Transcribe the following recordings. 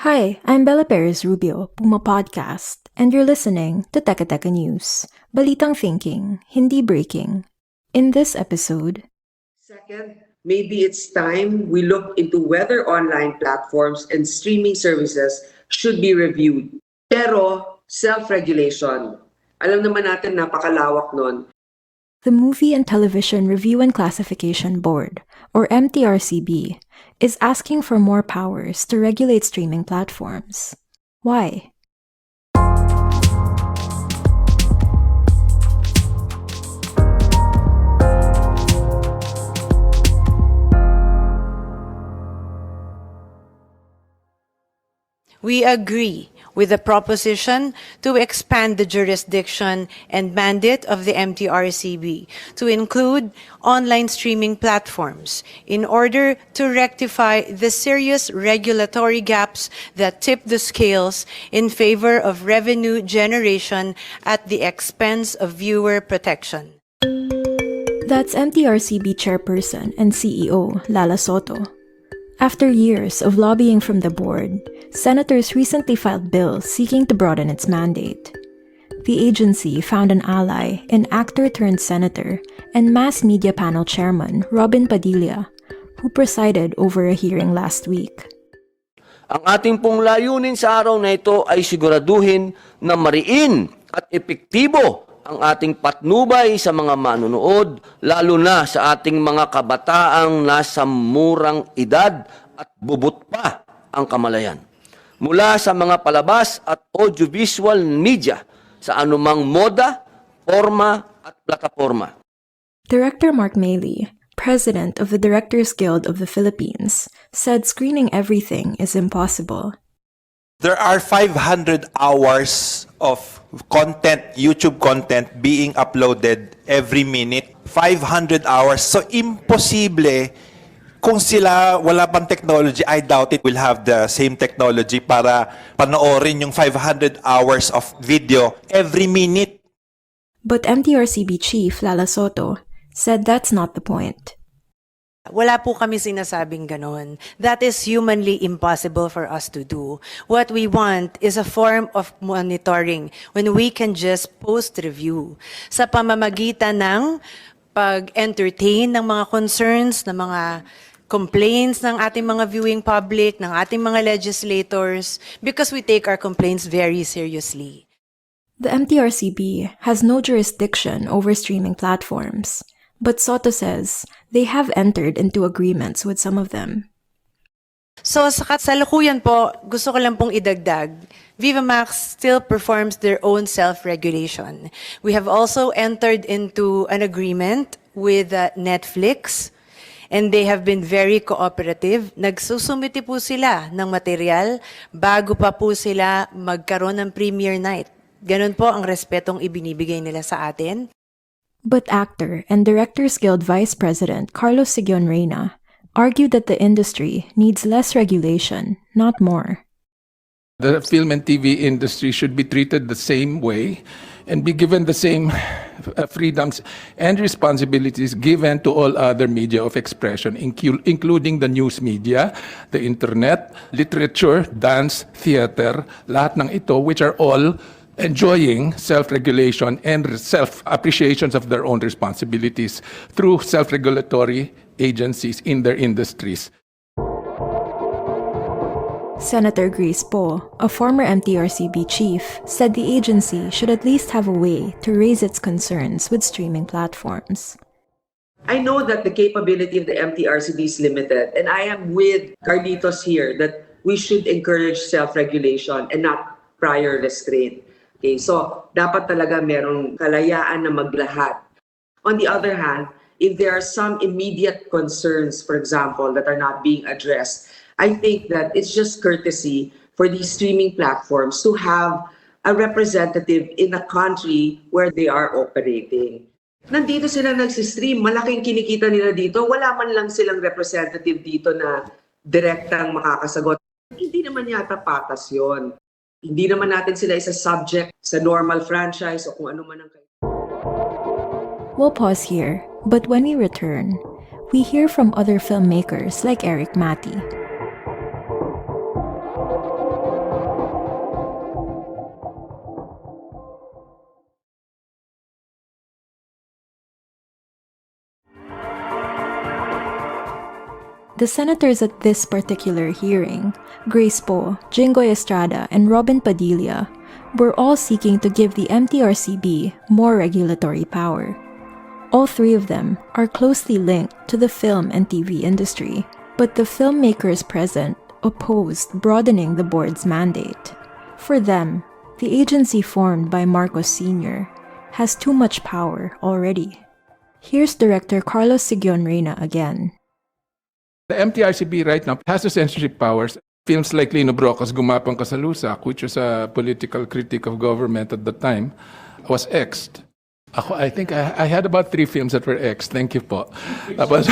Hi, I'm Bella Perez Rubio, Puma Podcast, and you're listening to Teka Teka News, Balitang Thinking, Hindi Breaking. In this episode, Second, maybe it's time we look into whether online platforms and streaming services should be reviewed. Pero, self-regulation. Alam naman natin napakalawak nun. the Movie and Television Review and Classification Board, or MTRCB, is asking for more powers to regulate streaming platforms. Why? We agree with the proposition to expand the jurisdiction and mandate of the MTRCB to include online streaming platforms in order to rectify the serious regulatory gaps that tip the scales in favor of revenue generation at the expense of viewer protection. That's MTRCB Chairperson and CEO Lala Soto. After years of lobbying from the board, senators recently filed bills seeking to broaden its mandate. The agency found an ally in actor-turned-senator and mass media panel chairman Robin Padilla, who presided over a hearing last week. Ang ating pong layunin sa araw na ito ay siguraduhin na mariin at epektibo ang ating patnubay sa mga manunood, lalo na sa ating mga kabataang nasa murang edad at bubut pa ang kamalayan. Mula sa mga palabas at audiovisual media sa anumang moda, forma at plataforma. Director Mark Maley, president of the Directors Guild of the Philippines, said screening everything is impossible. There are 500 hours of content, YouTube content being uploaded every minute. 500 hours. So, imposible. Kung sila wala pang technology, I doubt it will have the same technology para panoorin yung 500 hours of video every minute. But MTRCB Chief Lala Soto said that's not the point. Wala po kami sinasabing ganon. That is humanly impossible for us to do. What we want is a form of monitoring when we can just post-review sa pamamagitan ng pag-entertain ng mga concerns, ng mga complaints ng ating mga viewing public, ng ating mga legislators, because we take our complaints very seriously. The MTRCB has no jurisdiction over streaming platforms, but Soto says they have entered into agreements with some of them. So sa kasalukuyan po, gusto ko lang pong idagdag, Viva Max still performs their own self-regulation. We have also entered into an agreement with Netflix, and they have been very cooperative. Nagsusumiti po sila ng material bago pa po sila magkaroon ng premiere night. Ganun po ang respetong ibinibigay nila sa atin. But actor and Directors Guild Vice President Carlos Siguion-Reyna argued that the industry needs less regulation, not more. The film and TV industry should be treated the same way and be given the same freedoms and responsibilities given to all other media of expression, including the news media, the internet, literature, dance, theater, lahat ng ito, which are all enjoying self-regulation and self-appreciations of their own responsibilities through self-regulatory agencies in their industries. Senator Grace Poe, a former MTRCB chief, said the agency should at least have a way to raise its concerns with streaming platforms. I know that the capability of the MTRCB is limited, and I am with Carlitos here that we should encourage self-regulation and not prior restraint. Okay, so dapat talaga merong kalayaan na maglahat. On the other hand, if there are some immediate concerns, for example, that are not being addressed, I think that it's just courtesy for these streaming platforms to have a representative in a country where they are operating. Nandito sila nagsistream, malaking kinikita nila dito, wala man lang silang representative dito na direktang makakasagot. Hindi naman yata patas yon. Hindi naman natin sila isa-subject sa normal franchise o kung ano man ang... We'll pause here, but when we return, we hear from other filmmakers like Erik Matti. The senators at this particular hearing, Grace Poe, Jinggoy Estrada, and Robin Padilla, were all seeking to give the MTRCB more regulatory power. All three of them are closely linked to the film and TV industry, but the filmmakers present opposed broadening the board's mandate. For them, the agency formed by Marcos Sr. has too much power already. Here's director Carlos Siguion-Reyna again. The MTRCB right now has the censorship powers. Films like Lino Brocas, Gumapang Ka sa Lusak, which was a political critic of government at the time, was X'd. I think I had about 3 films that were X'd. Thank you po. Tapos,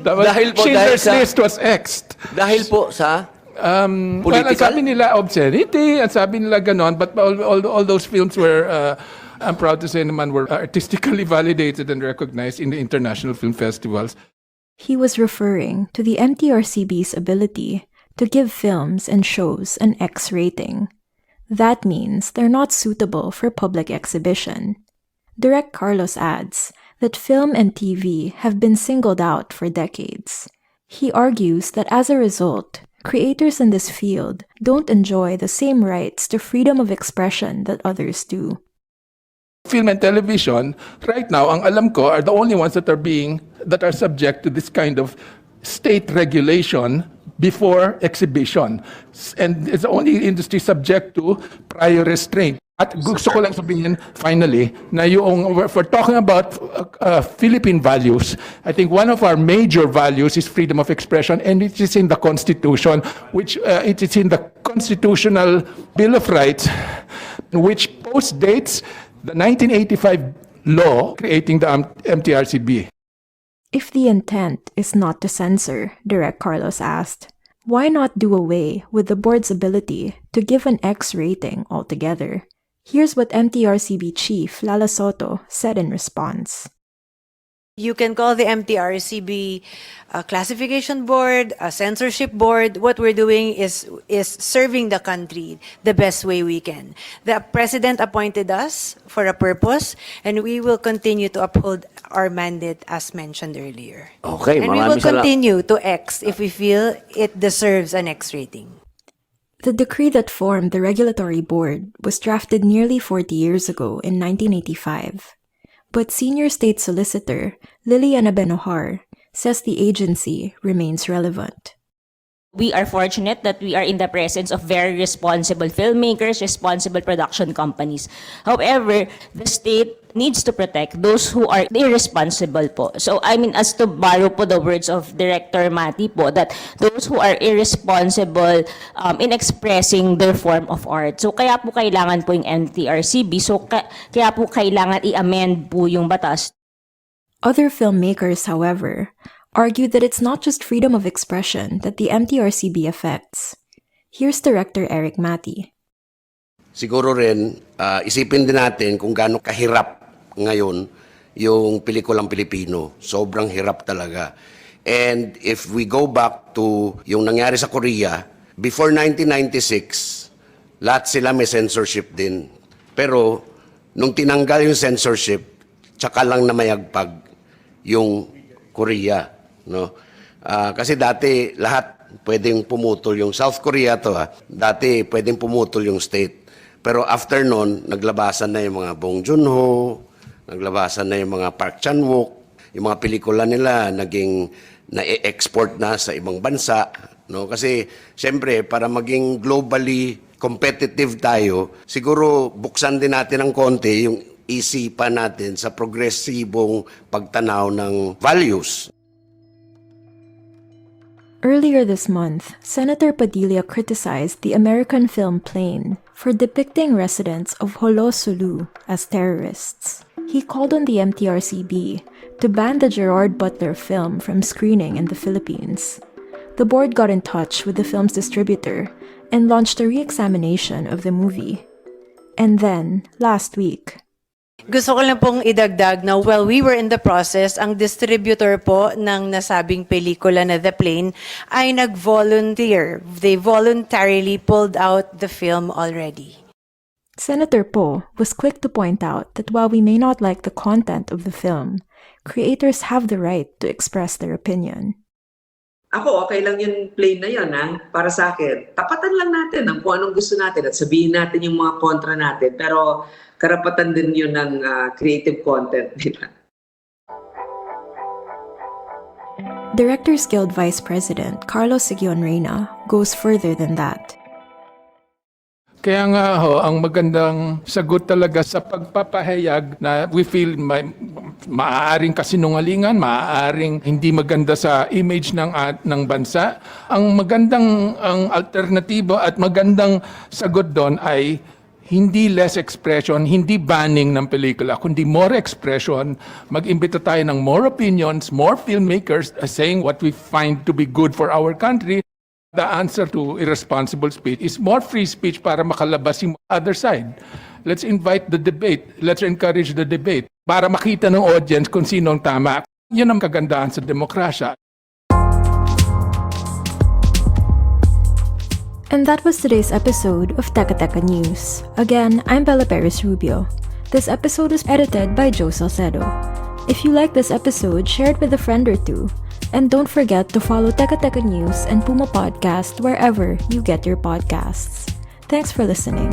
Dahil po, Schindler's dahil sa- List was X'd. Dahil po sa Well, ang political? sabi nila obscenity, ang sabi nila ganon, but all those films were, I'm proud to say naman, were artistically validated and recognized in the international film festivals. He was referring to the MTRCB's ability to give films and shows an X rating. That means they're not suitable for public exhibition. Direct Carlos adds that film and TV have been singled out for decades. He argues that as a result, creators in this field don't enjoy the same rights to freedom of expression that others do. Film and television, right now, ang alam ko, are the only ones that are subject to this kind of state regulation before exhibition. And it's the only industry subject to prior restraint. At gusto ko lang sabihin, finally, na yung, if we're talking about Philippine values, I think one of our major values is freedom of expression, and it is in the Constitution, which it is in the Constitutional Bill of Rights, which postdates the 1985 law creating the MTRCB. If the intent is not to censor, Direct Carlos asked, why not do away with the board's ability to give an X rating altogether? Here's what MTRCB Chief Lala Soto said in response. You can call the MTRCB a classification board, a censorship board. What we're doing is serving the country the best way we can. The president appointed us for a purpose, and we will continue to uphold our mandate as mentioned earlier. Okay, And we will maraming salamat. continue to X if we feel it deserves an X rating. The decree that formed the regulatory board was drafted nearly 40 years ago in 1985. But Senior State Solicitor Liliana Benojar says the agency remains relevant. We are fortunate that we are in the presence of very responsible filmmakers, responsible production companies. However, the state needs to protect those who are irresponsible po. So, I mean, as to borrow po the words of Director Matti po, that those who are irresponsible in expressing their form of art. So, kaya po kailangan po yung MTRCB. So, kaya po kailangan i-amend po yung batas. Other filmmakers, however, argue that it's not just freedom of expression that the MTRCB affects. Here's Director Erik Matti. Siguro rin, isipin din natin kung gaano kahirap ngayon yung pelikulang Pilipino. Sobrang hirap talaga. And if we go back to yung nangyari sa Korea, before 1996, lahat sila may censorship din. Pero nung tinanggal yung censorship, tsaka lang namayagpag yung Korea. No? Kasi dati lahat pwedeng pumutol yung South Korea to dati pwedeng pumutol yung state. Pero after nun, naglabasan na yung mga Bong Joon-ho, naglabasan na yung mga Park Chan-wook, yung mga pelikula nila naging na-export na sa ibang bansa. No? Kasi siyempre, para maging globally competitive tayo, siguro buksan din natin ng konti yung isipan natin sa progresibong pagtanaw ng values. Earlier this month, Senator Padilla criticized the American film Plane for depicting residents of Holo Sulu as terrorists. He called on the MTRCB to ban the Gerard Butler film from screening in the Philippines. The board got in touch with the film's distributor and launched a re-examination of the movie. And then, last week, Gusto ko lang pong idagdag na while we were in the process, ang distributor po ng nasabing pelikula na The Plane ay nag-volunteer. They voluntarily pulled out the film already. Senator Poe was quick to point out that while we may not like the content of the film, creators have the right to express their opinion. Ako, okay lang yung plain na yun, ha? Para sa akin. Tapatan lang natin ang kung anong gusto natin at sabihin natin yung mga kontra natin. Pero karapatan din yun ng creative content nila. Directors Guild Vice President Carlos Siguion-Reyna goes further than that. Kaya nga ang magandang sagot talaga sa pagpapahayag na we feel maaaring kasinungalingan, maaaring hindi maganda sa image ng bansa. Ang magandang alternatibo at magandang sagot doon ay hindi less expression, hindi banning ng pelikula, kundi more expression. Mag-imbita tayo ng more opinions, more filmmakers saying what we find to be good for our country. The answer to irresponsible speech is more free speech para makalabas yung other side. Let's invite the debate. Let's encourage the debate para makita ng audience kung sino ang tama. Yun ang kagandahan sa demokrasya. And that was today's episode of Teka Teka News. Again, I'm Bella Perez Rubio. This episode was edited by Joe Salcedo. If you like this episode, share it with a friend or two. And don't forget to follow Teka Teka News and Puma Podcast wherever you get your podcasts. Thanks for listening.